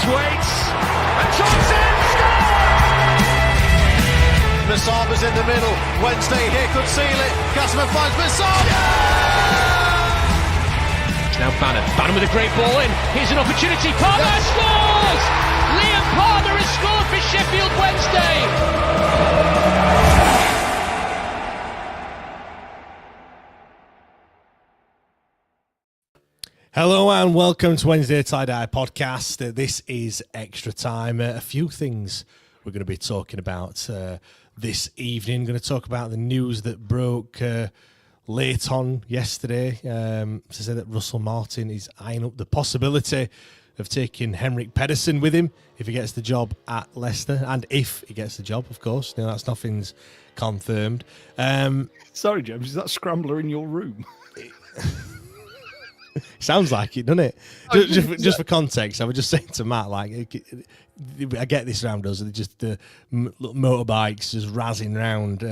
waits, and Johnson scores! Masaba's in the middle. Wednesday here could seal it. Gassman finds Masaba. Now Bannon with a great ball in. Here's an opportunity. Palmer scores! Liam Palmer has scored for Sheffield Wednesday. Hello and welcome to Wednesday Tie-Dye Podcast. This is Extra Time. A few things we're going to be talking about this evening. Going to talk about the news that broke late on yesterday to say that Russell Martin is eyeing up the possibility of taking Henrik Pedersen with him if he gets the job at Leicester, and if he gets the job, of course. You know, that's nothing's confirmed. Sorry, James, is that Scrambler in your room? Sounds like it, doesn't it? Just for context, I was just saying to Matt, like, I get this around us, just the motorbikes just razzing around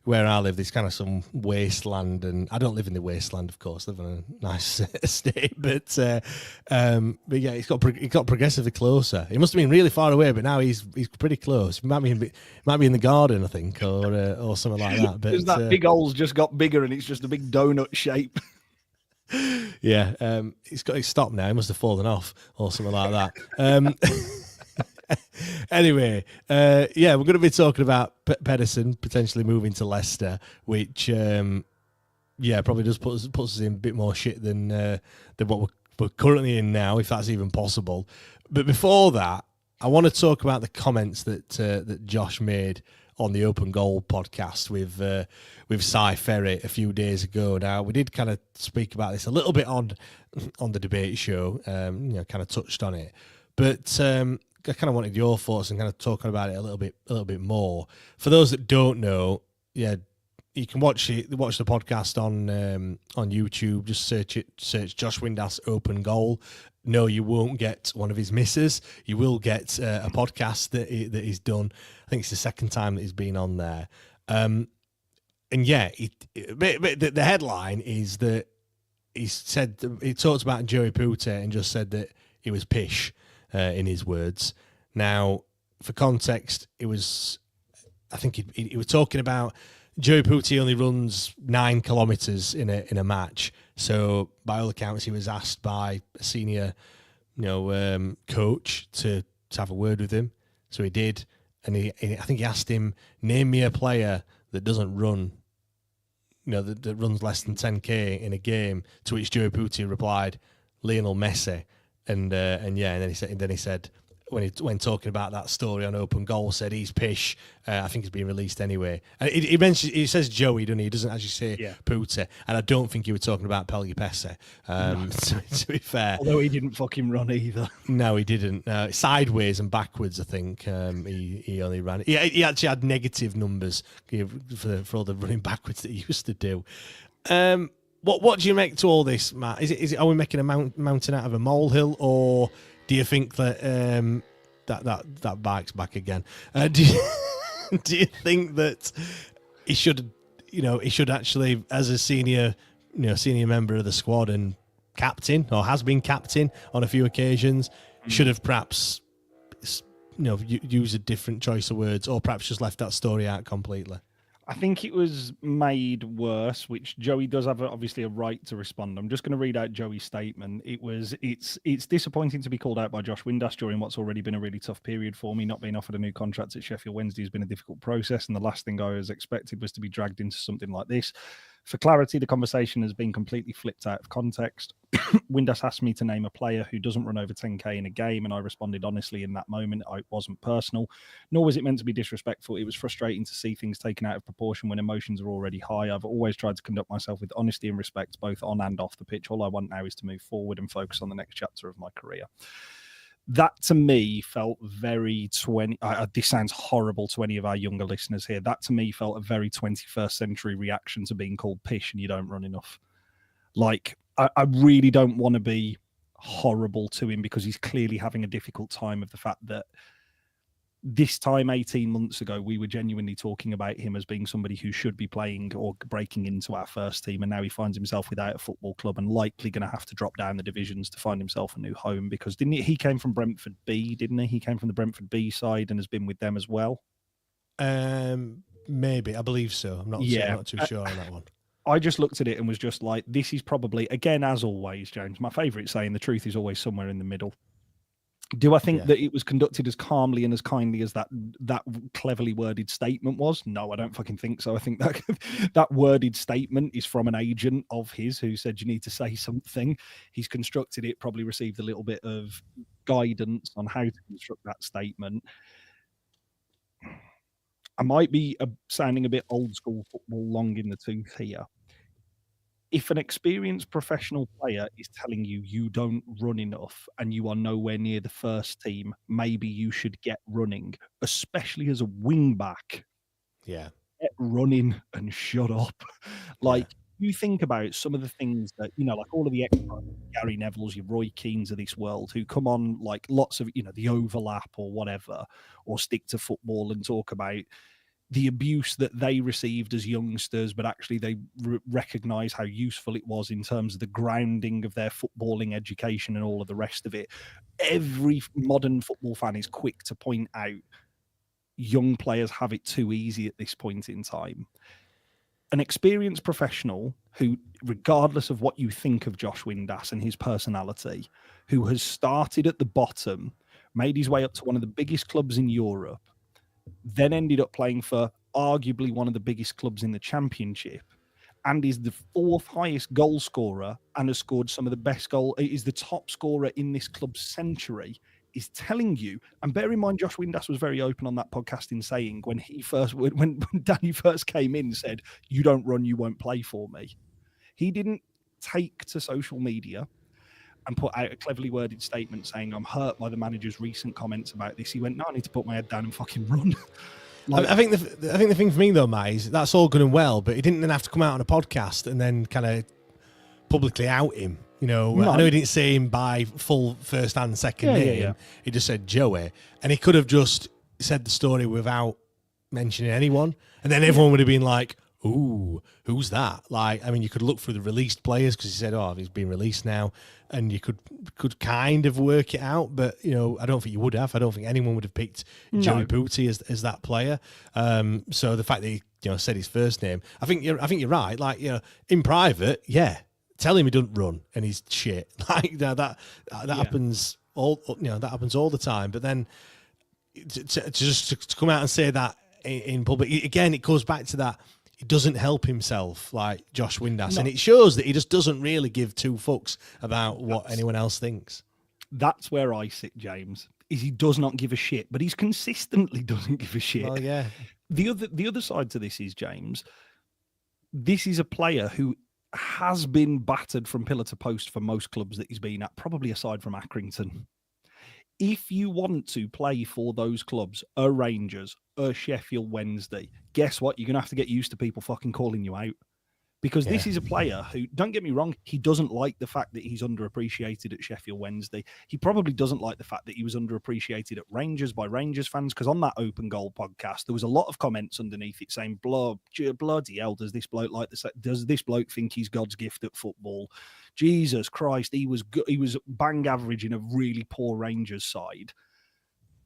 where I live. There's kind of some wasteland, and I don't live in the wasteland, of course. I live in a nice estate, but yeah, it got progressively closer. He must have been really far away, but now he's pretty close. He might be in the garden, I think, or something like that. But because that big hole's just got bigger, and it's just a big donut shape. Yeah, he's stopped now. He must have fallen off or something like that. Anyway, yeah, we're going to be talking about Pedersen potentially moving to Leicester, which, yeah, probably just puts us in a bit more shit than what we're currently in now, if that's even possible. But before that, I want to talk about the comments that Josh made on the Open Goal podcast with Cy Ferry a few days ago. Now, we did kind of speak about this a little bit on the debate show, kind of touched on it, but I kind of wanted your thoughts and kind of talking about it a little bit more. For those that don't know, yeah, you can watch the podcast on YouTube. Just search Josh Windass Open Goal. No, you won't get one of his misses. You will get a podcast that he's done. I think it's the second time that he's been on there. And yeah, the headline is that he talked about Joey Phuthi and just said that it was pish, in his words. Now, for context, I think he was talking about Joey Phuthi only runs 9 kilometers in a match. So by all accounts, he was asked by a senior, coach to have a word with him. So he did, and I think he asked him, name me a player that doesn't run, that runs less than 10k in a game. To which Joey Phuthi replied, Lionel Messi, and then he said. When talking about that story on Open Goal, said he's pish. I think he's being released anyway. And he says Joey, doesn't he? He doesn't actually say Phuthi. And I don't think he was talking about Pelgi Pesse, to be fair. Although he didn't fucking run either. No, he didn't. Sideways and backwards, I think. He only ran. He actually had negative numbers for all the running backwards that he used to do. What do you make to all this, Matt? Are we making a mountain out of a molehill, or do you think that that bike's back again? Do you think that he should actually, as a senior member of the squad and captain, or has been captain on a few occasions, should have perhaps used a different choice of words, or perhaps just left that story out completely? I think it was made worse, which Joey does have obviously a right to respond. I'm just going to read out Joey's statement. It's disappointing to be called out by Josh Windass during what's already been a really tough period for me. Not being offered a new contract at Sheffield Wednesday has been a difficult process, and the last thing I was expected was to be dragged into something like this. For clarity, the conversation has been completely flipped out of context. Windass asked me to name a player who doesn't run over 10k in a game, and I responded honestly in that moment. It wasn't personal, nor was it meant to be disrespectful. It was frustrating to see things taken out of proportion when emotions are already high. I've always tried to conduct myself with honesty and respect, both on and off the pitch. All I want now is to move forward and focus on the next chapter of my career. That to me felt very this sounds horrible to any of our younger listeners here. That to me felt a very 21st century reaction to being called pish and you don't run enough. Like, I really don't want to be horrible to him, because he's clearly having a difficult time of the fact that this time 18 months ago, we were genuinely talking about him as being somebody who should be playing or breaking into our first team. And now he finds himself without a football club and likely going to have to drop down the divisions to find himself a new home, because he came from Brentford B, didn't he? He came from the Brentford B side and has been with them as well. Maybe, I believe so. I'm not too sure on that one. I just looked at it and was just like, this is probably, again, as always, James, my favourite saying, the truth is always somewhere in the middle. Do I think that it was conducted as calmly and as kindly as that cleverly worded statement was? No, I don't fucking think so. I think that that worded statement is from an agent of his who said you need to say something. He's constructed it, probably received a little bit of guidance on how to construct that statement. I might be sounding a bit old school football long in the tooth here. If an experienced professional player is telling you you don't run enough and you are nowhere near the first team, maybe you should get running, especially as a wing back. Yeah. Get running and shut up. Like, you think about some of the things that, like all of the Gary Nevilles, your Roy Keanes of this world, who come on like lots of, the overlap or whatever, or stick to football and talk about the abuse that they received as youngsters, but actually they recognize how useful it was in terms of the grounding of their footballing education and all of the rest of it. Every modern football fan is quick to point out young players have it too easy at this point in time. An experienced professional who, regardless of what you think of Josh Windass and his personality, who has started at the bottom, made his way up to one of the biggest clubs in Europe, then ended up playing for arguably one of the biggest clubs in the Championship, and is the fourth highest goal scorer and has scored some of the best is the top scorer in this club's century, is telling you, and bear in mind, Josh Windass was very open on that podcast in saying when Danny first came in, said, "You don't run, you won't play for me." He didn't take to social media and put out a cleverly worded statement saying, "I'm hurt by the manager's recent comments about this." He went, "No, I need to put my head down and fucking run." I think the thing for me though, Matt, is that's all good and well, but he didn't then have to come out on a podcast and then kind of publicly out him. No. I know he didn't say him by full first and second name. Yeah. He just said Joey, and he could have just said the story without mentioning anyone, and then everyone would have been like, "Ooh, who's that?" Like, I mean, you could look through the released players because he said, "Oh, he's been released now," and you could kind of work it out. But I don't think you would have. I don't think anyone would have picked Joey Phuthi as that player. So the fact that he said his first name, I think you're right. Like, in private, tell him he doesn't run and he's shit. Like that happens all. That happens all the time. But then to come out and say that in public again, it goes back to that. He doesn't help himself like Josh Windass, and it shows that he just doesn't really give two fucks about what anyone else thinks. That's where I sit, James. Is he does not give a shit, but he's consistently doesn't give a shit. Well, yeah. The other side to this is, James, this is a player who has been battered from pillar to post for most clubs that he's been at, probably aside from Accrington. If you want to play for those clubs, Rangers, Sheffield Wednesday, guess what? You're going to have to get used to people fucking calling you out. Because this is a player who, don't get me wrong, he doesn't like the fact that he's underappreciated at Sheffield Wednesday. He probably doesn't like the fact that he was underappreciated at Rangers by Rangers fans, because on that Open Goal podcast, there was a lot of comments underneath it saying, bloody hell, does this bloke like this? Does this bloke think he's God's gift at football? Jesus Christ, he was bang average in a really poor Rangers side.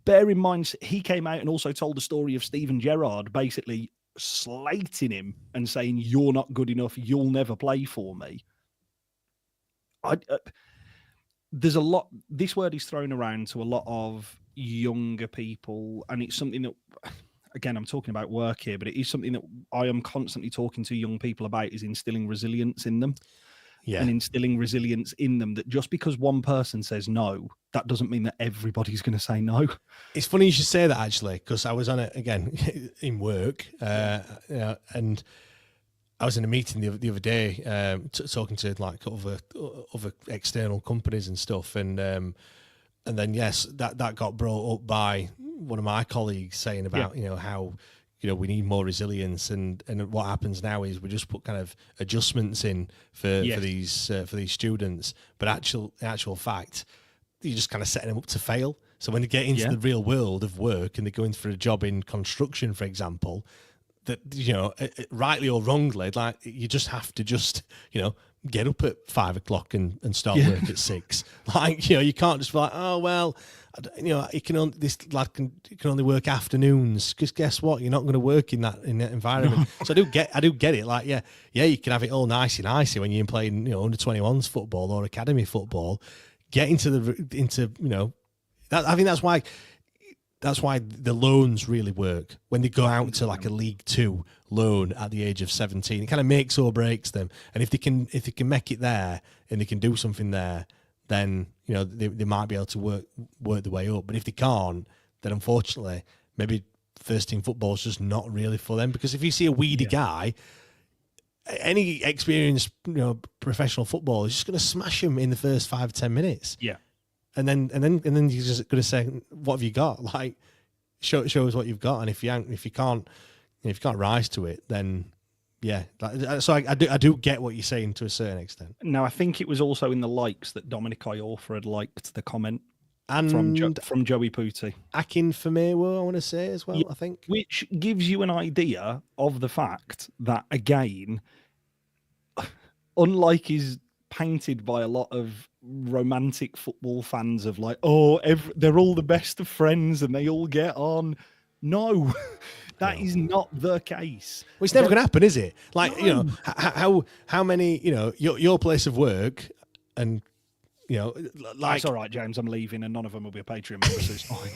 Bear in mind, he came out and also told the story of Steven Gerrard basically slating him and saying, "You're not good enough, you'll never play for me." There's a lot, this word is thrown around to a lot of younger people, and it's something that, again, I'm talking about work here, but it is something that I am constantly talking to young people about, is instilling resilience in them. And instilling resilience in them, that just because one person says no, that doesn't mean that everybody's going to say no. It's funny you should say that, actually, because I was on it again in work, and I was in a meeting the other day, talking to like other external companies and stuff, and then that got brought up by one of my colleagues saying about how we need more resilience, and what happens now is we just put kind of adjustments in for these students, but actual fact, you're just kind of setting them up to fail. So when they get into the real world of work and they're going for a job in construction, for example, that, you know, rightly or wrongly, like, you just have to get up at 5 o'clock and start work at 6. Like, you know, you can't just be like, oh, well, you know, this lad can only work afternoons, because guess what? You're not going to work in that environment. So I do get it. Like, yeah, you can have it all nicey when you're playing, you know, under 21s football or academy football. Get into you know, I think that's why the loans really work when they go out to like a League Two loan at the age of 17. It kind of makes or breaks them. And if they can make it there and they can do something there, then, you know, they might be able to work the way up. But if they can't, then unfortunately, maybe first team football is just not really for them. Because if you see a weedy guy, any experienced, you know, professional footballer is just going to smash him in the first 5-10 minutes. Yeah. And then you're just going to say, "What have you got? Like, show us what you've got." And if you can't rise to it, then yeah. So I do get what you're saying to a certain extent. Now, I think it was also in the likes that Dominic Iorfa had liked the comment and from Joey Phuthi. Akin Famewo, I want to say as well. I think, which gives you an idea of the fact that, again, unlike his painted by a lot of romantic football fans of like, they're all the best of friends and they all get on. No, that is not the case. Well, it's never going to happen, is it? Like, you know, how many, you know, your place of work, and, you know, like, that's all right, James, I'm leaving and none of them will be a Patreon member, so it's fine.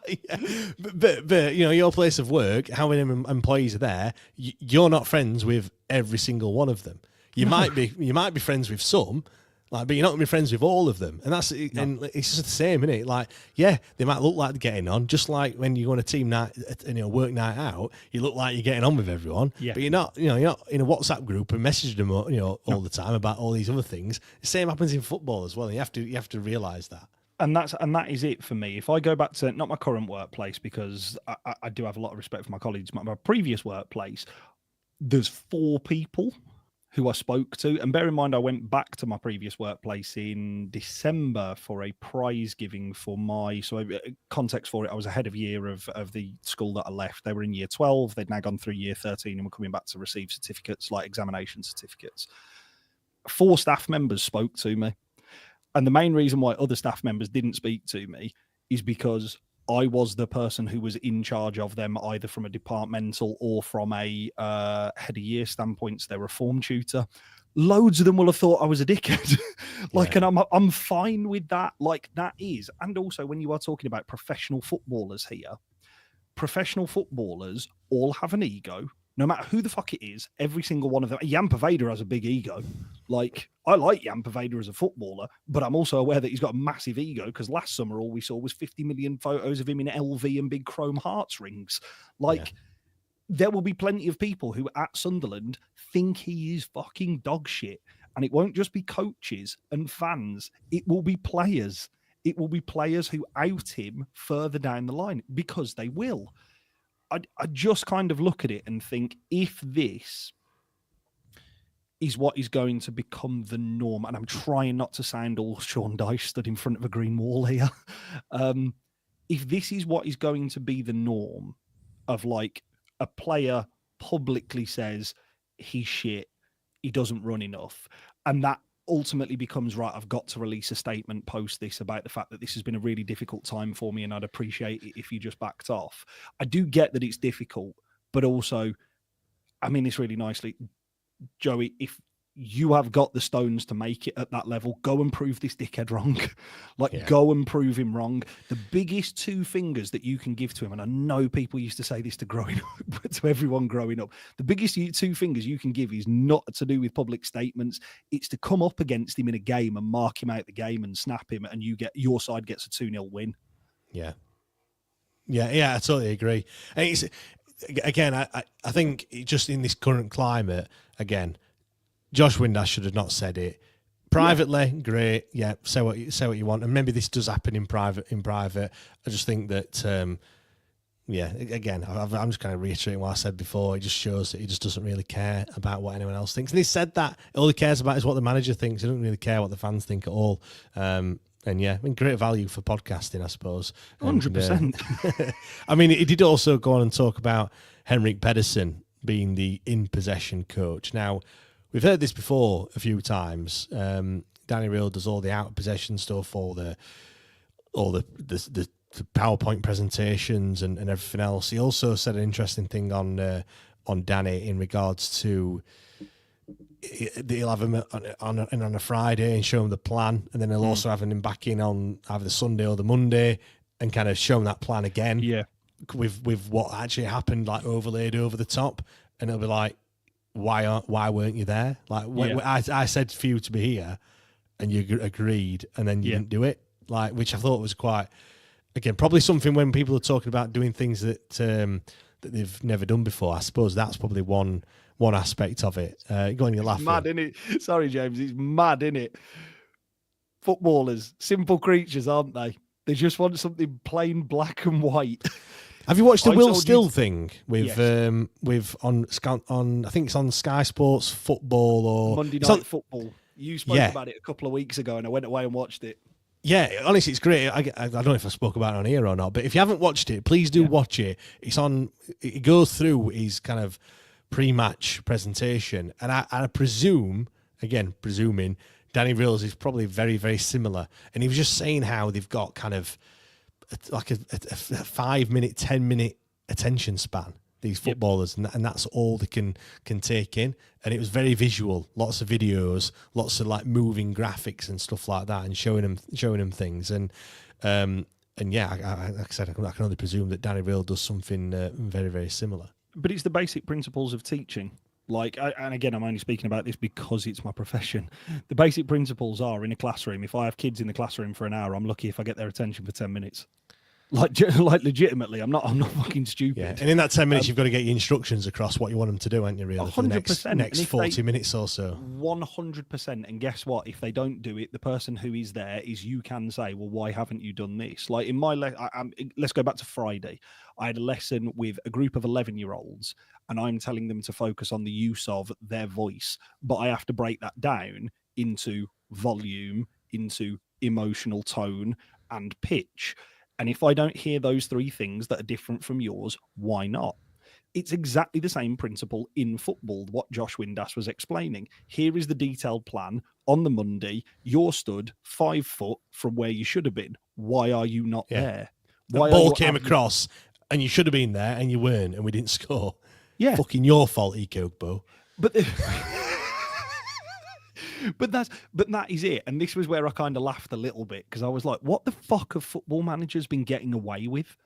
Yeah. But you know, your place of work, how many employees are there? You're not friends with every single one of them. You might be friends with some, like, but you're not going to be friends with all of them. And and it's just the same, isn't it? Like, yeah, they might look like they're getting on, just like when you go on a team night, you know, work night out, you look like you're getting on with everyone. Yeah. But you're not in a WhatsApp group and messaging them, you know, all the time about all these other things. The same happens in football as well. And you have to realise that. And that is it for me. If I go back to not my current workplace, because I do have a lot of respect for my colleagues, my previous workplace, there's 4 people who I spoke to. And bear in mind, I went back to my previous workplace in December for a prize giving for context for it, I was ahead of year of the school that I left. They were in year 12. They'd now gone through year 13 and were coming back to receive certificates, like examination certificates. 4 staff members spoke to me. And the main reason why other staff members didn't speak to me is because I was the person who was in charge of them, either from a departmental or from a head of year standpoint. So they were a form tutor. Loads of them will have thought I was a dickhead. And I'm fine with that. Like, that is. And also, when you are talking about professional footballers here, professional footballers all have an ego. No matter who the fuck it is, every single one of them. Jan Paveda has a big ego. Like, I like Jan Paveda as a footballer, but I'm also aware that he's got a massive ego, because last summer all we saw was 50 million photos of him in LV and big chrome hearts rings. Like, there will be plenty of people who at Sunderland think he is fucking dog shit. And it won't just be coaches and fans. It will be players. It will be players who out him further down the line, because they will. I just kind of look at it and think, if this is what is going to become the norm, and I'm trying not to sound all Sean Dyche stood in front of a green wall here, if this is what is going to be the norm of, like, a player publicly says he's shit, he doesn't run enough, and that ultimately becomes, right, I've got to release a statement post this about the fact that this has been a really difficult time for me and I'd appreciate it if you just backed off. I do get that it's difficult, but also, I mean this really nicely, Joey, if you have got the stones to make it at that level, go and prove this dickhead wrong. Go and prove him wrong. The biggest 2 fingers that you can give to him, and I know people used to say this to everyone growing up, the biggest 2 fingers you can give is not to do with public statements. It's to come up against him in a game and mark him out the game and snap him, and your side gets a 2-0 win. Yeah, I totally agree. And it's, again, I think just in this current climate, again, Josh Windass should have not said it privately. Great, say what you want, and maybe this does happen in private. I just think that, again, I'm just kind of reiterating what I said before. It just shows that he just doesn't really care about what anyone else thinks, and he said that all he cares about is what the manager thinks. He doesn't really care what the fans think at all. And yeah, great value for podcasting, I suppose. 100%. I mean, he did also go on and talk about Henrik Pedersen being the in possession coach. Now, we've heard this before a few times. Danny Röhl does all the out of possession stuff, all the PowerPoint presentations and everything else. He also said an interesting thing on Danny in regards to he'll have him on a Friday and show him the plan, and then he'll also have him back in on either the Sunday or the Monday and kind of show him that plan again. Yeah, with what actually happened, like overlaid over the top, and it'll be like, why weren't you there? Like I said for you to be here, and you agreed, and then you didn't do it. Like, which I thought was quite, again, probably something when people are talking about doing things that they've never done before. I suppose that's probably one aspect of it. Go on, you're laughing. Mad, innit? Sorry, James, it's mad, innit? Footballers, simple creatures, aren't they? They just want something plain black and white. Have you watched the Will Still thing with Yes. on I think it's on Sky Sports Football or Monday Night Football? You spoke Yeah. about it a couple of weeks ago, and I went away and watched it. Yeah, honestly, it's great. I don't know if I spoke about it on here or not, but if you haven't watched it, please do watch it. It's on. It goes through his kind of pre-match presentation, and I presume, again, presuming Danny Röhl's is probably very, very similar. And he was just saying how they've got kind of like a 5 minute, 10 minute attention span, these footballers, and that's all they can take in. And it was very visual, lots of videos, lots of like moving graphics and stuff like that, and showing them things. And yeah, like I said, I can only presume that Danny Röhl does something very, very similar. But it's the basic principles of teaching. Like, and again, I'm only speaking about this because it's my profession. The basic principles are in a classroom. If I have kids in the classroom for an hour, I'm lucky if I get their attention for 10 minutes. Like legitimately, I'm not fucking stupid. Yeah, and in that 10 minutes, you've got to get your instructions across what you want them to do, haven't you? Really, for the 100%. next 40 minutes or so. 100%. And guess what? If they don't do it, the person who is there is you can say, well, why haven't you done this? Like in my let's go back to Friday. I had a lesson with a group of 11-year-olds, and I'm telling them to focus on the use of their voice, but I have to break that down into volume, into emotional tone, and pitch. And if I don't hear those three things that are different from yours, why not? It's exactly the same principle in football, what Josh Windass was explaining. Here is the detailed plan. On the Monday, you're stood 5 foot from where you should have been. Why are you not there? Why the ball came across and you should have been there and you weren't, and we didn't score. Yeah. Fucking your fault, Ekogbo. But But that is it. And this was where I kind of laughed a little bit, because I was like, what the fuck have football managers been getting away with?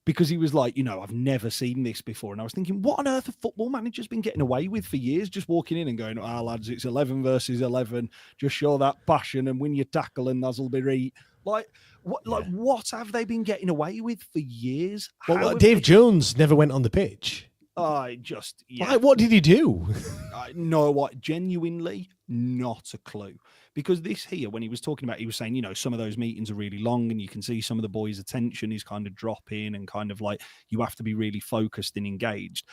Because he was like, I've never seen this before. And I was thinking, what on earth have football managers been getting away with for years? Just walking in and going, lads, it's 11 versus 11. Just show that passion and win your tackle and that'll be right. Like, what have they been getting away with for years? Well, Dave Jones never went on the pitch. Like, what did he do? No, what? Genuinely, not a clue. Because this here, when he was talking about, he was saying, some of those meetings are really long, and you can see some of the boys' attention is kind of dropping, and kind of like you have to be really focused and engaged.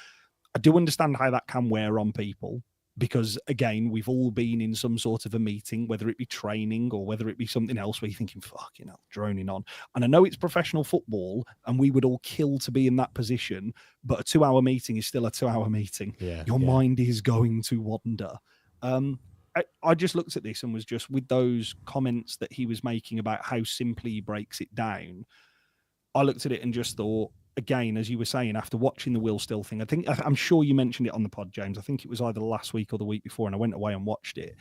I do understand how that can wear on people, because again, we've all been in some sort of a meeting, whether it be training or whether it be something else, where you're thinking, droning on. And I know it's professional football and we would all kill to be in that position, but a 2-hour meeting is still a 2-hour meeting. Your mind is going to wander. I just looked at this and was just, with those comments that he was making about how simply he breaks it down, I looked at it and just thought, again, as you were saying, after watching the Will Still thing, I'm sure you mentioned it on the pod, James. I think it was either last week or the week before, and I went away and watched it.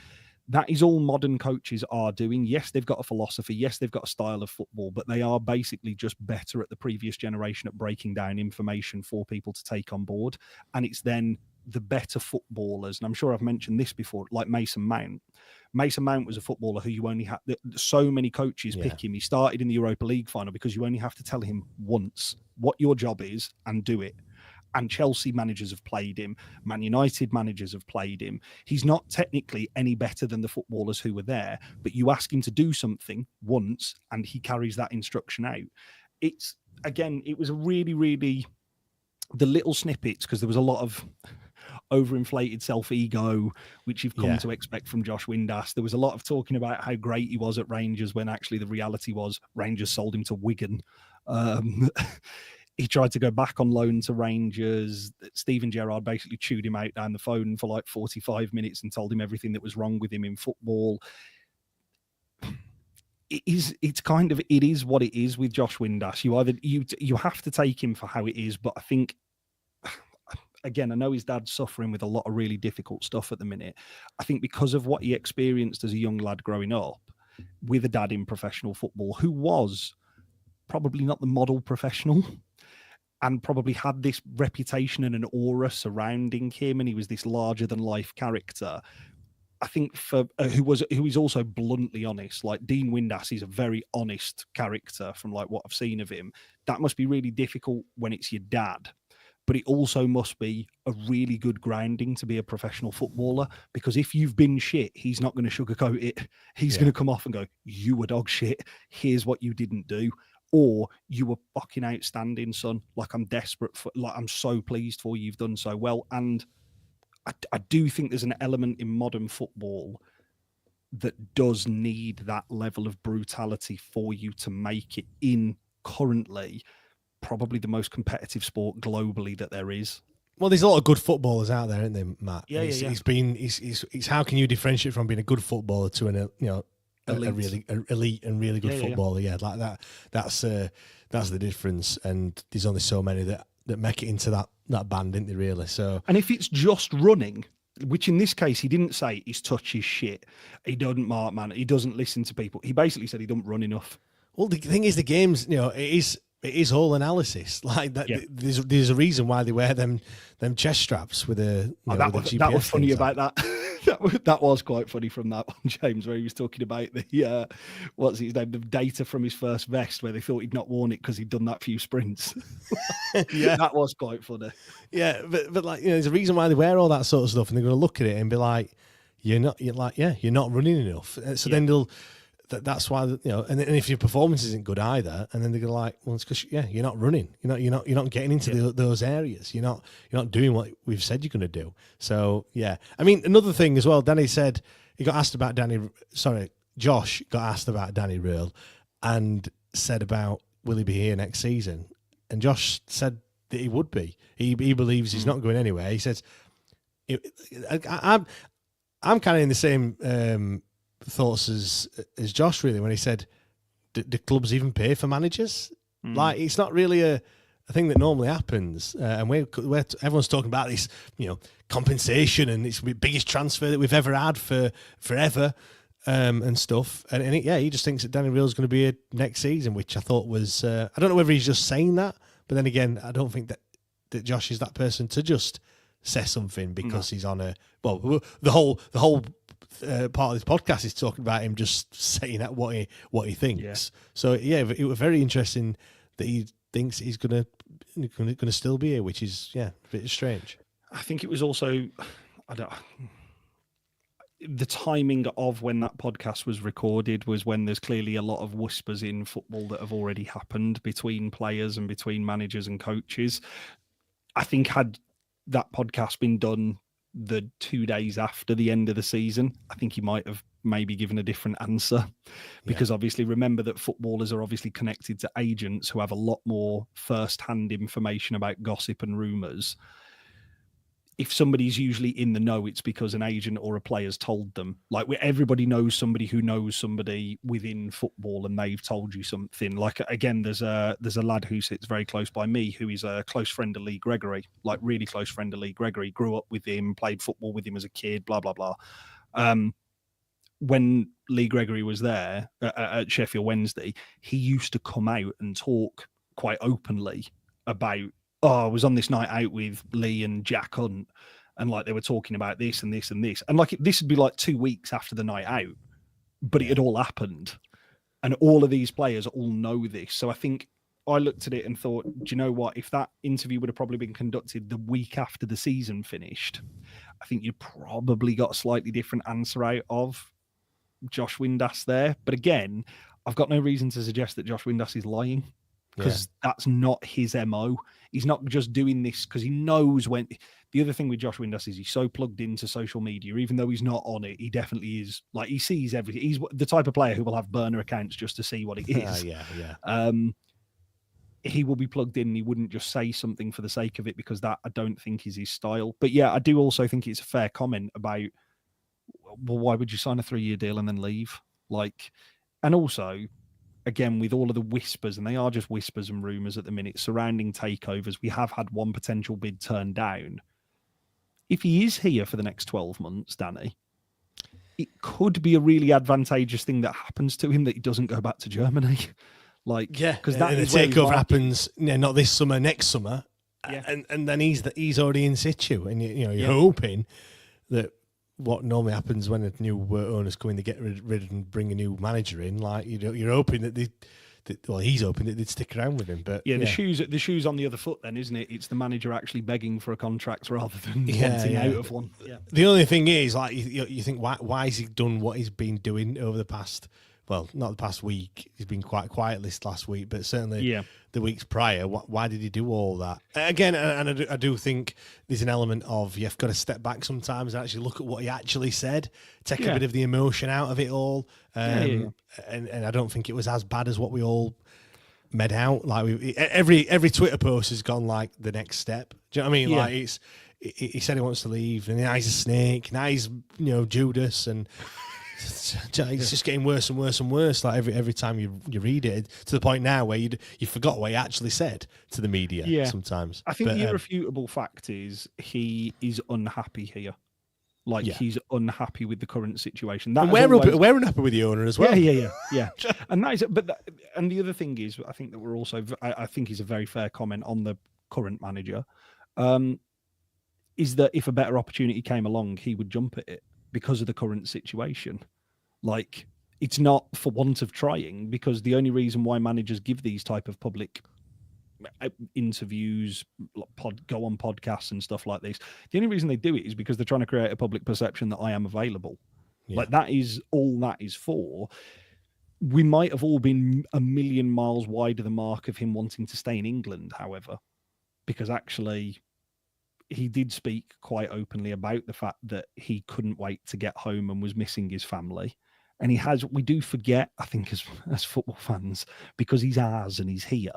That is all modern coaches are doing. Yes, they've got a philosophy. Yes, they've got a style of football, but they are basically just better at the previous generation at breaking down information for people to take on board. And it's then the better footballers, and I'm sure I've mentioned this before, like Mason Mount. Mason Mount was a footballer who you only had, so many coaches pick him. He started in the Europa League final because you only have to tell him once what your job is and do it. And Chelsea managers have played him. Man United managers have played him. He's not technically any better than the footballers who were there, but you ask him to do something once and he carries that instruction out. It's, again, it was a really, really, the little snippets, because there was a lot of overinflated self-ego, which you've come to expect from Josh Windass. There was a lot of talking about how great he was at Rangers when actually the reality was Rangers sold him to Wigan. He tried to go back on loan to Rangers. Steven Gerrard basically chewed him out down the phone for like 45 minutes and told him everything that was wrong with him in football. It is what it is with Josh Windass. You have to take him for how it is, but I think, again, I know his dad's suffering with a lot of really difficult stuff at the minute. I think because of what he experienced as a young lad growing up with a dad in professional football who was probably not the model professional and probably had this reputation and an aura surrounding him, and he was this larger than life character. I think for who is also bluntly honest, like Dean Windass is a very honest character from like what I've seen of him. That must be really difficult when it's your dad, but it also must be a really good grounding to be a professional footballer, because if you've been shit, he's not going to sugarcoat it. He's going to come off and go, "You were dog shit. Here's what you didn't do." Or "You were fucking outstanding, son. Like, I'm desperate for, like, I'm so pleased for you. You've done so well." And I do think there's an element in modern football that does need that level of brutality for you to make it in currently probably the most competitive sport globally that there is. Well, there's a lot of good footballers out there, isn't there, Matt? Yeah, It's how can you differentiate from being a good footballer to an a really elite and really good footballer? Yeah, like that. That's the difference. And there's only so many that make it into that band, isn't there, really? So, and if it's just running, which in this case he didn't say his touch is shit, he doesn't mark man, he doesn't listen to people. He basically said he doesn't run enough. Well, the thing is, the games, it is all analysis. Like that, there's a reason why they wear them chest straps with a. That was funny about that. That was quite funny from that one, James, where he was talking about the what's his name, the data from his first vest, where they thought he'd not worn it because he'd done that few sprints. Yeah, that was quite funny. Yeah, but like, there's a reason why they wear all that sort of stuff, and they're going to look at it and be like, you're not running enough. So then they'll. That's why, and if your performance isn't good either, and then they're gonna like, well, it's because you're not running, you're not getting into those areas, you're not doing what we've said you're gonna do. So yeah, I mean, another thing as well, Danny said he got asked about Josh got asked about Danny Röhl and said about will he be here next season, and Josh said that he would be. He believes he's not going anywhere. He says, I'm kind of in the same thoughts as Josh, really, when he said, do clubs even pay for managers? Like, it's not really a thing that normally happens, and we're everyone's talking about this compensation, and it's the biggest transfer that we've ever had for forever, and stuff, and he just thinks that Danny Röhl's going to be here next season, which I thought was I don't know whether he's just saying that, but then again, I don't think that Josh is that person to just say something because he's on the whole part of this podcast is talking about him just saying that what he thinks. Yeah. So it was very interesting that he thinks he's gonna still be here, which is a bit strange. I think it was also the timing of when that podcast was recorded was when there's clearly a lot of whispers in football that have already happened between players and between managers and coaches. I think had that podcast been done the 2 days after the end of the season, I think he might have maybe given a different answer, because obviously remember that footballers are obviously connected to agents who have a lot more first-hand information about gossip and rumours. If somebody's usually in the know, it's because an agent or a player's told them. Like, everybody knows somebody who knows somebody within football, and they've told you something. Like, again, there's a lad who sits very close by me who is a close friend of Lee Gregory, like really close friend of Lee Gregory. Grew up with him, played football with him as a kid, blah blah blah. When Lee Gregory was there at Sheffield Wednesday, he used to come out and talk quite openly about, I was on this night out with Lee and Jack Hunt, and like they were talking about this and this and this. And like this would be like 2 weeks after the night out, but it had all happened. And all of these players all know this. So I think I looked at it and thought, do you know what? If that interview would have probably been conducted the week after the season finished, I think you probably got a slightly different answer out of Josh Windass there. But again, I've got no reason to suggest that Josh Windass is lying. because that's not his MO. He's not just doing this because he knows when. The other thing with Josh Windass is he's so plugged into social media, even though he's not on it, he definitely is. Like, he sees everything. He's the type of player who will have burner accounts just to see what it is. He will be plugged in. He wouldn't just say something for the sake of it, because that, I don't think, is his style. But yeah, I do also think it's a fair comment about, well, why would you sign a 3-year deal and then leave? Like, and also, again, with all of the whispers, and they are just whispers and rumours at the minute, surrounding takeovers, we have had one potential bid turned down. If he is here for the next 12 months, Danny, it could be a really advantageous thing that happens to him, that he doesn't go back to Germany. Like, yeah, because that the takeover happens, not this summer, next summer, and then he's already in situ, and you're hoping that what normally happens when a new owners come in, they get rid and bring a new manager in. Like, you're hoping that he's hoping that they'd stick around with him. But the shoes on the other foot, then, isn't it? It's the manager actually begging for a contract rather than wanting out of one. Yeah. The only thing is, like, you think, why has he done what he's been doing over the past? Well, not the past week. He's been quite quiet this last week, but certainly the weeks prior. Why did he do all that? Again, and I do think there's an element of you've got to step back sometimes and actually look at what he actually said, take a bit of the emotion out of it all. And I don't think it was as bad as what we all made out. Like, every Twitter post has gone like the next step. Do you know what I mean? Like, he said he wants to leave, and now he's a snake. Now he's Judas, and it's just getting worse and worse and worse. Like, every time you read it, to the point now where you forgot what he actually said to the media. Sometimes I think the irrefutable fact is he is unhappy here. Like, he's unhappy with the current situation. And we're unhappy with the owner as well. Yeah. And that is, and the other thing is, I think that we're also, I think is a very fair comment on the current manager, is that if a better opportunity came along, he would jump at it because of the current situation. Like, it's not for want of trying, because the only reason why managers give these type of public interviews, go on podcasts and stuff like this, the only reason they do it is because they're trying to create a public perception that I am available. Like, that is all that is for. We might have all been a million miles wide of the mark of him wanting to stay in England, however, because actually he did speak quite openly about the fact that he couldn't wait to get home and was missing his family. And we do forget, I think, as football fans, because he's ours and he's here,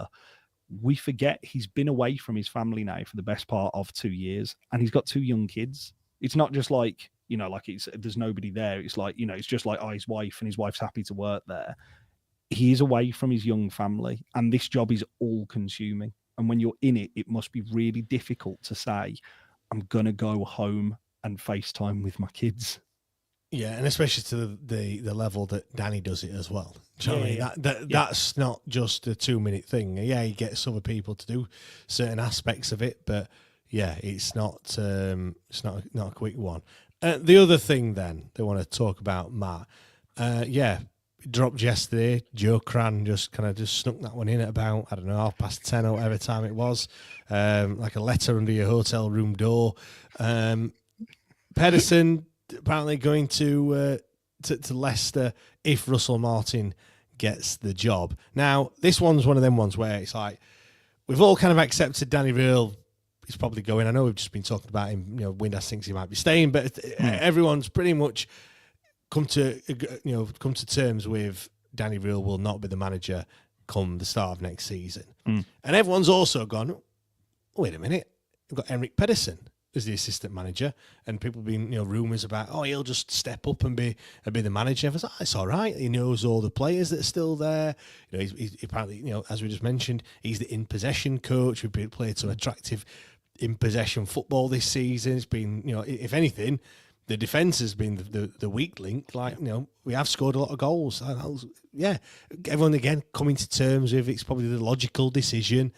we forget he's been away from his family now for the best part of 2 years, and he's got 2 young kids. It's not just like, like there's nobody there. It's like, it's just like, his wife, and his wife's happy to work there. He is away from his young family, and this job is all consuming. And when you're in it, it must be really difficult to say, I'm going to go home and FaceTime with my kids. Yeah, and especially to the level that Danny does it as well. Do you know what I mean? That's not just a 2-minute thing. Yeah, he gets other people to do certain aspects of it, but it's not a quick one. The other thing then they want to talk about, Matt, dropped yesterday. Joe Cran just snuck that one in at about, 10:30 or whatever time it was, like a letter under your hotel room door. Pedersen apparently going to Leicester if Russell Martin gets the job. Now, this one's one of them ones where it's like, we've all kind of accepted Danny Röhl is probably going. I know we've just been talking about him, Windass thinks he might be staying, but everyone's pretty much come to terms with Danny Röhl will not be the manager come the start of next season. And everyone's also gone, wait a minute, we've got Henrik Pedersen as the assistant manager, and people have been, rumours about, he'll just step up and be the manager. I was like, it's all right. He knows all the players that are still there. He's apparently, as we just mentioned, he's the in-possession coach. We've played some attractive in-possession football this season. It's been, if anything, the defence has been the weak link. Like, we have scored a lot of goals. Everyone again coming to terms with it's probably the logical decision.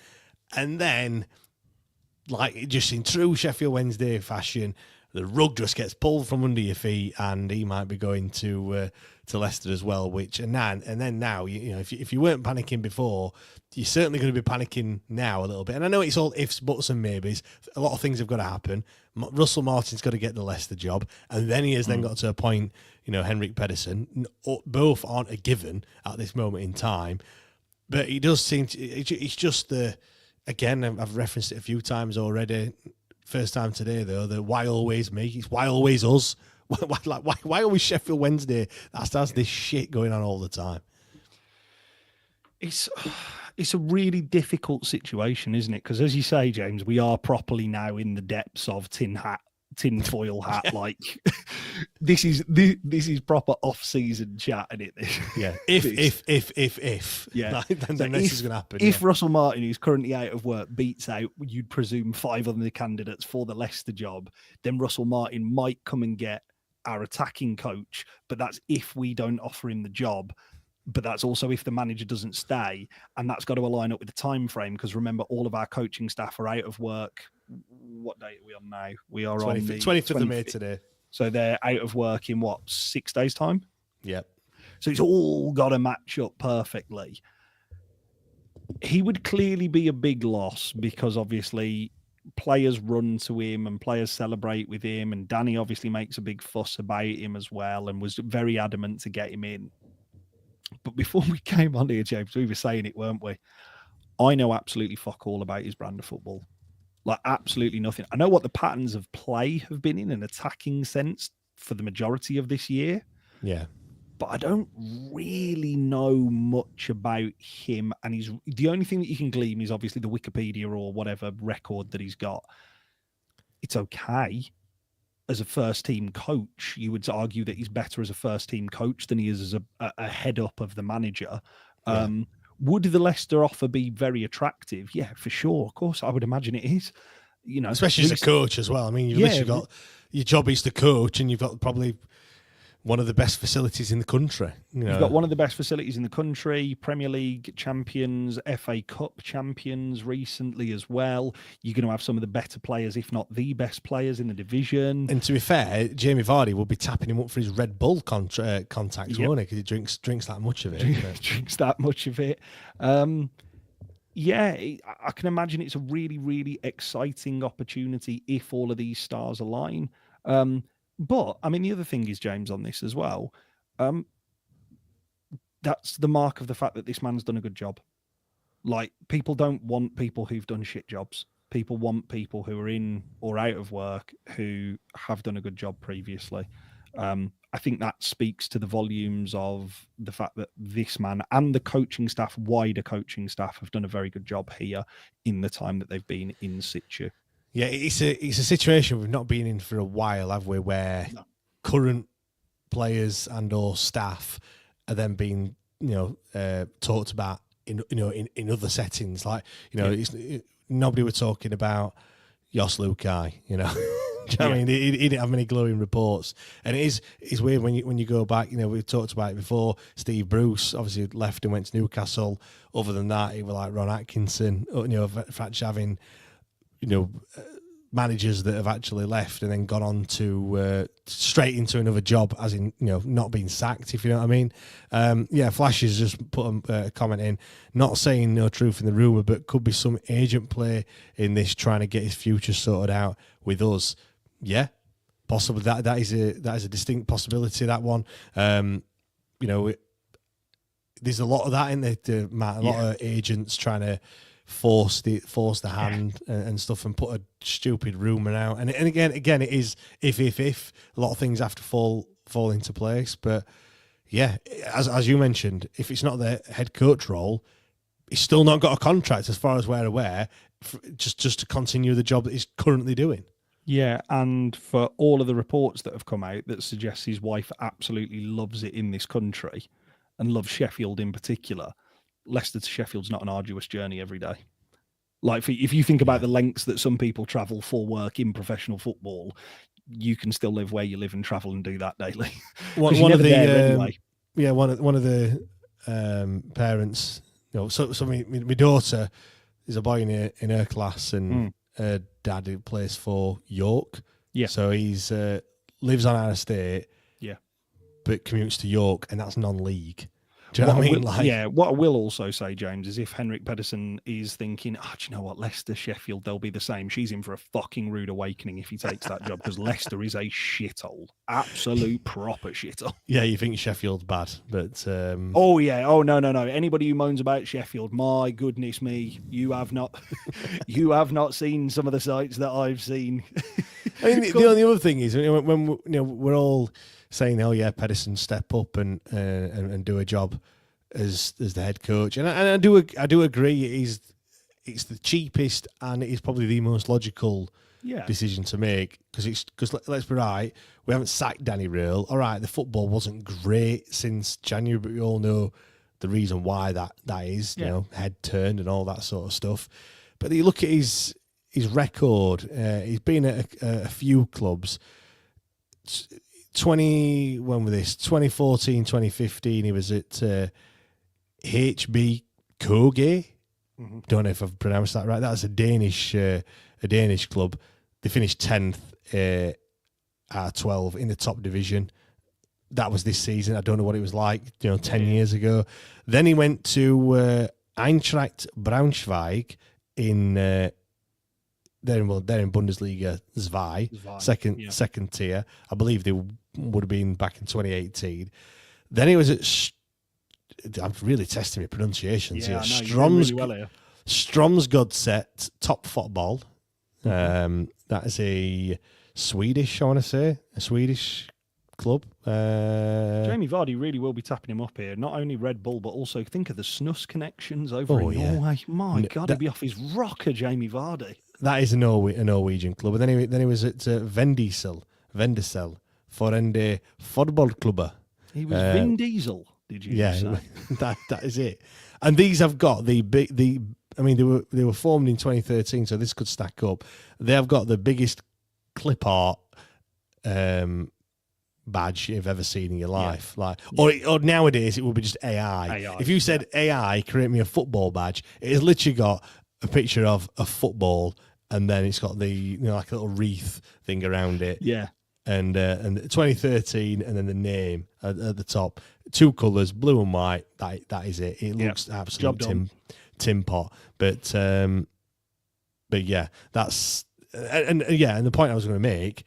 And then, like, just in true Sheffield Wednesday fashion, the rug just gets pulled from under your feet, and he might be going to Leicester as well. And then now, if you weren't panicking before, you're certainly going to be panicking now a little bit. And I know it's all ifs, buts, and maybes. A lot of things have got to happen. Russell Martin's got to get the Leicester job, and then he has then got to appoint, Henrik Pedersen. Both aren't a given at this moment in time. But he does seem to, it's just again, I've referenced it a few times already. First time today, though, the why always me? It's why always us? Why always Sheffield Wednesday? That's this shit going on all the time. It's a really difficult situation, isn't it? Because as you say, James, we are properly now in the depths of tinfoil hat. Yeah. Like this is proper off-season chat, isn't it? Yeah. If. Yeah. Then this is going to happen. If Russell Martin, who's currently out of work, beats out, you'd presume 5 other candidates for the Leicester job, then Russell Martin might come and get our attacking coach. But that's if we don't offer him the job. But that's also if the manager doesn't stay, and that's got to align up with the time frame. Because remember, all of our coaching staff are out of work. What date are we on now? We are 20th, on the 20th of May today. So they're out of work in what, 6 days' time? Yeah. So it's all got to match up perfectly. He would clearly be a big loss because obviously players run to him and players celebrate with him, and Danny obviously makes a big fuss about him as well and was very adamant to get him in. But before we came on here, James, we were saying it, weren't we? I know absolutely fuck all about his brand of football. Like, absolutely nothing. I know what the patterns of play have been in an attacking sense for the majority of this year. Yeah. But I don't really know much about him. And the only thing that you can glean is obviously the Wikipedia or whatever record that he's got. It's okay. As a first-team coach, you would argue that he's better as a first-team coach than he is as a head-up of the manager. Yeah. Would the Leicester offer be very attractive? Yeah, for sure. Of course, I would imagine it is. You know, especially as a coach as well. I mean, you've literally got your job is to coach, and you've got probably one of the best facilities in the country. You've got one of the best facilities in the country, Premier League champions, FA Cup champions recently as well. You're going to have some of the better players, if not the best players in the division. And to be fair, Jamie Vardy will be tapping him up for his Red Bull contacts, won't he? Because he drinks that much of it. Drinks that much of it. Yeah, I can imagine it's a really, really exciting opportunity if all of these stars align. But, I mean, the other thing is, James, on this as well, that's the mark of the fact that this man's done a good job. Like, people don't want people who've done shit jobs. People want people who are in or out of work who have done a good job previously. I think that speaks to the volumes of the fact that this man and the coaching staff, wider coaching staff, have done a very good job here in the time that they've been in situ. Yeah, it's a situation we've not been in for a while, have we? Where current players and or staff are then being, talked about in other settings. Like, nobody were talking about Jos Lukai, I mean, he didn't have many glowing reports, and it's weird when you go back. We've talked about it before. Steve Bruce obviously left and went to Newcastle. Other than that, it was like Ron Atkinson. Fact having managers that have actually left and then gone on to straight into another job, as in not being sacked, if you know what I mean. Flash has just put a comment in, not saying no truth in the rumour, but could be some agent play in this, trying to get his future sorted out with us. Yeah, possibly that is a distinct possibility. That one, there's a lot of that in there, Matt. A lot of agents trying to force the hand and stuff, and put a stupid rumour out. And again, it is if a lot of things have to fall into place. But yeah, as you mentioned, if it's not the head coach role, he's still not got a contract, as far as we're aware, just to continue the job that he's currently doing. Yeah, and for all of the reports that have come out that suggests his wife absolutely loves it in this country and loves Sheffield in particular, Leicester to Sheffield's not an arduous journey every day. Like, if you think about the lengths that some people travel for work in professional football, you can still live where you live and travel and do that daily. One of the parents, so my daughter is a boy in her class, and her dad who plays for York. Yeah. So he's lives on our estate. Yeah. But commutes to York, and that's non-league. Do you know what I mean? What I will also say, James, is if Henrik Pedersen is thinking, do you know what, Leicester, Sheffield, they'll be the same. She's in for a fucking rude awakening if he takes that job, because Leicester is a shithole. Absolute proper shithole. Yeah, you think Sheffield's bad, but... Oh, yeah. Oh, no. Anybody who moans about Sheffield, my goodness me, you have not seen some of the sites that I've seen. I mean, the only other thing is, when we're all saying, "Oh yeah, Pedersen step up and do a job as the head coach," and I do agree. It's the cheapest and it is probably the most logical decision to make, because let's be right, we haven't sacked Danny Röhl. All right, the football wasn't great since January, but we all know the reason why that is. You know, head turned and all that sort of stuff. But you look at his record. He's been at a few clubs. 2014, 2015, he was at HB Koge. Mm-hmm. Don't know if I've pronounced that right. That's a Danish club. They finished 10th out of 12 in the top division. That was this season. I don't know what it was like, 10 years ago. Then he went to Eintracht Braunschweig in they're in Bundesliga 2, second tier. I believe they would have been back in 2018. Then he was at I'm really testing my pronunciations here. Stromsgodset Top Football. That is a Swedish, I want to say, a Swedish club. Jamie Vardy really will be tapping him up here. Not only Red Bull, but also think of the Snus connections over in Norway. My God, he'd be off his rocker, Jamie Vardy. That is a Norwegian club. And then he was at Vendisel, Forende Fotballklubba. He was Vin Diesel. Did you? Yeah, say? that is it. And these have got they were formed in 2013, so this could stack up. They have got the biggest clip art badge you've ever seen in your life. Or nowadays it would be just AI. If you said AI, create me a football badge, it has literally got a picture of a football, and then it's got the like a little wreath thing around it. Yeah. And 2013, and then the name at the top, 2 colours, blue and white. That is it. It looks absolute tin pot. But yeah, that's and the point I was going to make,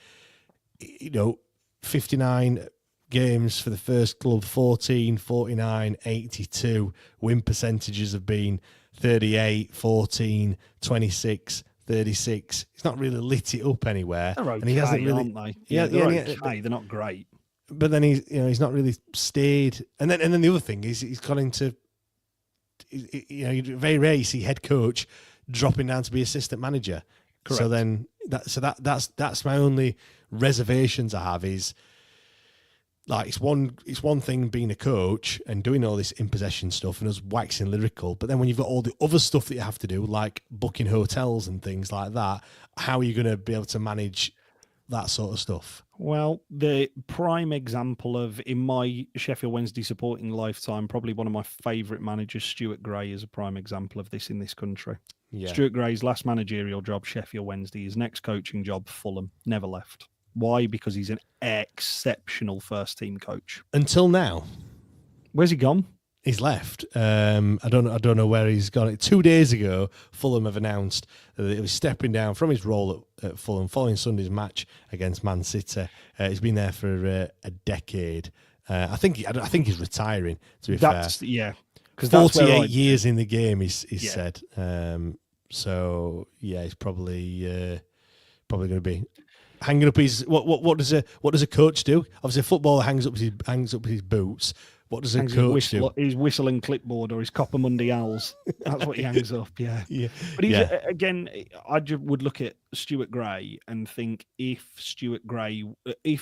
59 games for the first club, 14, 49, 82. Win percentages have been 38, 14, 26. 36. He's not really lit it up anywhere. They're okay, and he hasn't really, aren't they? Yeah, they're okay. They're not great. But then he's not really stayed. And then the other thing is he's gone into, very rare you see head coach dropping down to be assistant manager. Correct. So then that's my only reservations I have is, like, it's one thing being a coach and doing all this in possession stuff and us waxing lyrical, but then when you've got all the other stuff that you have to do, like booking hotels and things like that, how are you going to be able to manage that sort of stuff? Well, the prime example of, in my Sheffield Wednesday supporting lifetime, probably one of my favourite managers, Stuart Gray, is a prime example of this in this country. Yeah. Stuart Gray's last managerial job, Sheffield Wednesday. His next coaching job, Fulham. Never left. Why? Because he's an exceptional first-team coach. Until now. Where's he gone? He's left. I don't know where he's gone. 2 days ago, Fulham have announced that he was stepping down from his role at Fulham following Sunday's match against Man City. He's been there for a decade. I think he's retiring, to be fair. Yeah. 48 years in the game, he's said. So yeah, he's probably going to be hanging up his what does a coach do? Obviously, a footballer hangs up his boots. What does a coach do? His whistle and clipboard or his Copper Monday owls. That's what he hangs up. Yeah. But again, I would look at Stuart Gray and think if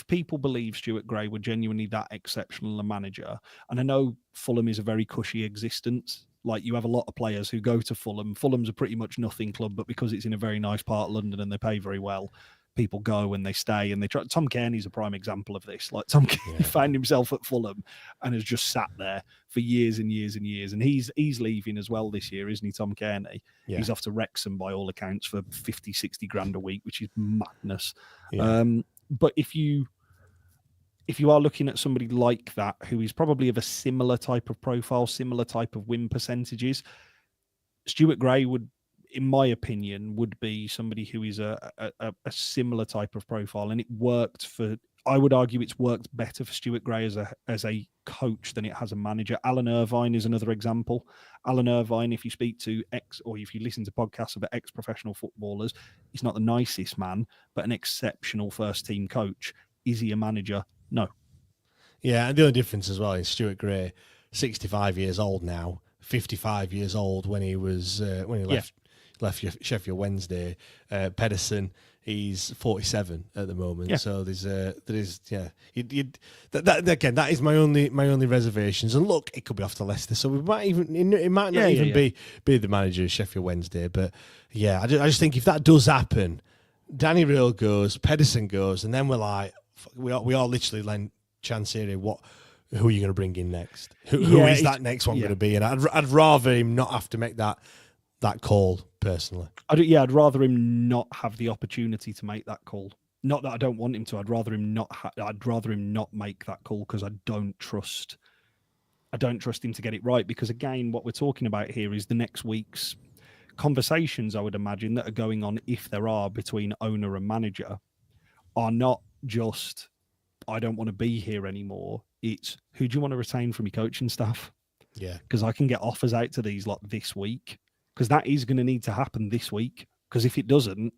people believe Stuart Gray were genuinely that exceptional a manager, and I know Fulham is a very cushy existence. Like, you have a lot of players who go to Fulham. Fulham's a pretty much nothing club, but because it's in a very nice part of London and they pay very well, people go and they stay and they try. Tom Kearney's a prime example of this. Like, Tom Kearney found himself at Fulham and has just sat there for years and years and years. And he's leaving as well this year, isn't he, Tom Kearney? Yeah. He's off to Wrexham by all accounts for 50, 60 grand a week, which is madness. Yeah. But if you if you are looking at somebody like that, who is probably of a similar type of profile, similar type of win percentages, Stuart Gray would, in my opinion, would be somebody who is a similar type of profile. And it worked for, I would argue it's worked better for Stuart Gray as a coach than it has a manager. Alan Irvine is another example. Alan Irvine, if you speak to or if you listen to podcasts of ex-professional footballers, he's not the nicest man, but an exceptional first team coach. Is he a manager? No. Yeah, and the only difference as well is Stuart Gray, 65 years old now, 55 years old when he was left Sheffield Wednesday. Pedersen, he's 47 at the moment. Yeah. So that is my only reservations. And look, it could be off to Leicester, so it might not even be the manager of Sheffield Wednesday. But yeah, I just think if that does happen, Danny Röhl goes, Pedersen goes, and then we're like, we are literally like Chansiri, who are you going to bring in next? Who is that next one going to be? And I'd rather him not have to make that call personally. I'd rather him not have the opportunity to make that call. Not that I don't want him to. I'd rather him not make that call because I don't trust him to get it right. Because again, what we're talking about here is the next week's conversations, I would imagine, that are going on, if there are, between owner and manager, are not just, I don't want to be here anymore. It's, who do you want to retain from your coaching staff? Yeah. Because I can get offers out to these lot this week. Because that is going to need to happen this week. Because if it doesn't,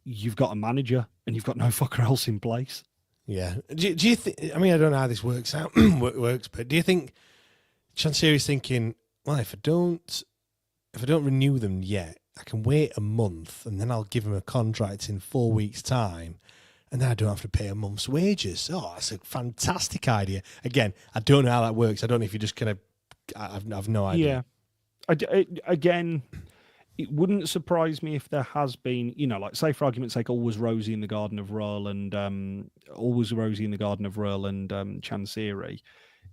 you've got a manager and you've got no fucker else in place. Yeah. Do you think, I mean, I don't know how this works, but do you think Chansiri's thinking, well, if I don't renew them yet, I can wait a month and then I'll give him a contract in 4 weeks' time, and then I don't have to pay a month's wages. Oh, that's a fantastic idea. Again, I don't know how that works. I don't know if you just kind of, I've no idea. Yeah. Again, it wouldn't surprise me if there has been, like, say for argument's sake, always Rosie in the Garden of Röhl and Chansiri.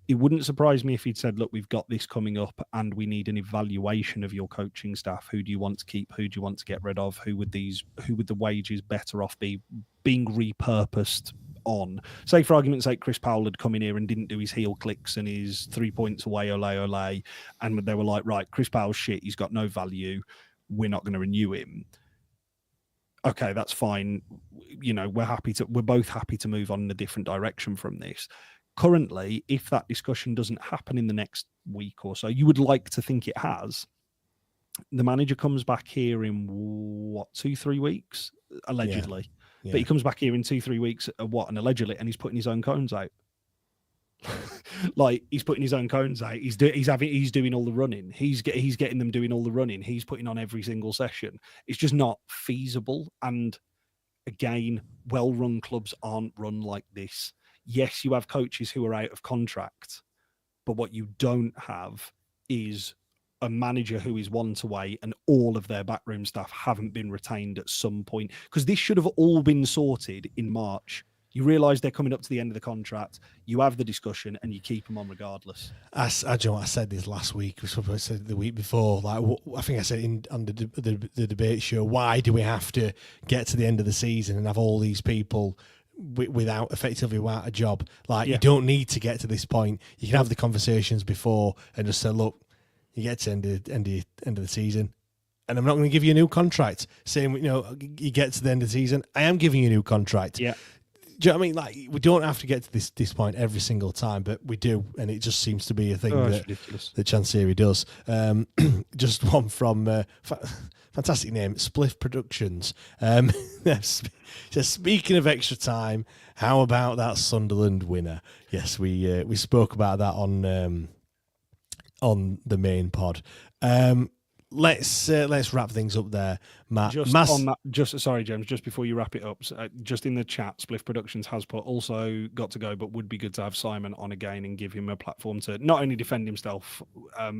It wouldn't surprise me if he'd said, look, we've got this coming up and we need an evaluation of your coaching staff. Who do you want to keep? Who do you want to get rid of? Who would the wages better off be being repurposed on? Say for argument's sake, Chris Powell had come in here and didn't do his heel clicks and his 3 points away, ole. And they were like, right, Chris Powell's shit. He's got no value. We're not going to renew him. Okay, that's fine. We're both happy to move on in a different direction from this. Currently, if that discussion doesn't happen in the next week or so, you would like to think it has. The manager comes back here in 2-3 weeks, allegedly. Yeah. But he comes back here in 2-3 weeks, and allegedly, and he's putting his own cones out. Like, he's putting his own cones out. He's doing all the running. He's getting them doing all the running. He's putting on every single session. It's just not feasible. And again, well-run clubs aren't run like this. Yes, you have coaches who are out of contract, but what you don't have is a manager who is want away and all of their backroom staff haven't been retained at some point, because this should have all been sorted in March. You realise they're coming up to the end of the contract. You have the discussion and you keep them on regardless. I said this last week. I said the week before. Like, I think I said on the debate show, why do we have to get to the end of the season and have all these people without a job? Like, you don't need to get to this point. You can have the conversations before and just say, look, you get to end of the season, and I'm not going to give you a new contract. Saying, you get to the end of the season, I am giving you a new contract. Yeah. Do you know what I mean? Like, we don't have to get to this point every single time, but we do, and it just seems to be a thing that Chansiri does. Just one from fantastic name, Spliff Productions. Just speaking of extra time, how about that Sunderland winner? Yes, we spoke about that on the main pod. Let's wrap things up there, Matt. Sorry, James, just before you wrap it up, just in the chat, Spliff Productions has put, also got to go, but would be good to have Simon on again and give him a platform to not only defend himself,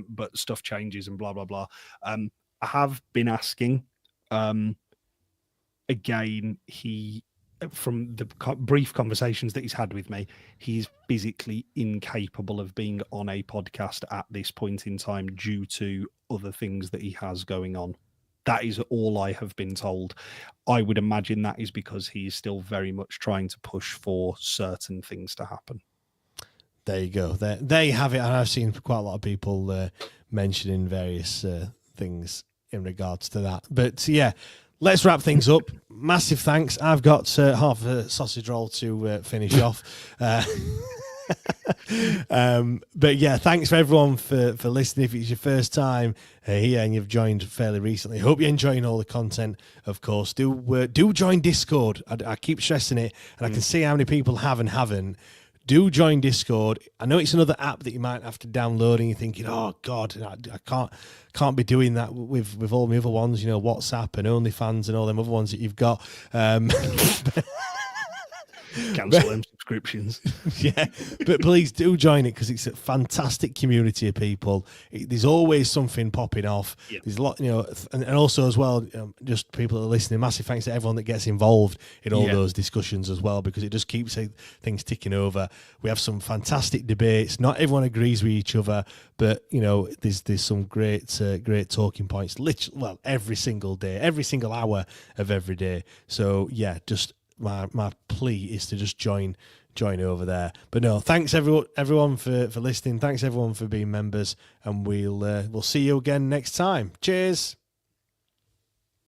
but stuff changes and blah, blah, blah. I have been asking, again, from the brief conversations that he's had with me, he's physically incapable of being on a podcast at this point in time due to other things that he has going on. That is all I have been told. I would imagine that is because he is still very much trying to push for certain things to happen. There you go. There you have it. And I've seen quite a lot of people mentioning various things in regards to that. But yeah, let's wrap things up. Massive thanks. I've got half a sausage roll to finish off. But yeah, thanks for everyone for listening. If it's your first time here and you've joined fairly recently, hope you're enjoying all the content. Of course, do join Discord. I keep stressing it, and I can see how many people have and haven't. Do join Discord. I know it's another app that you might have to download, and you're thinking, "Oh God, I can't be doing that with all my other ones." You know, WhatsApp and OnlyFans and all them other ones that you've got. Cancel them subscriptions. Yeah, but please do join it because it's a fantastic community of people. There's always something popping off. Yep. There's a lot, and also as well, just people that are listening. Massive thanks to everyone that gets involved in all those discussions as well, because it just keeps things ticking over. We have some fantastic debates. Not everyone agrees with each other, but there's some great talking points. Literally, every single day, every single hour of every day. So yeah, just. My plea is to just join over there. But no, thanks everyone for listening. Thanks everyone for being members, and we'll see you again next time. Cheers.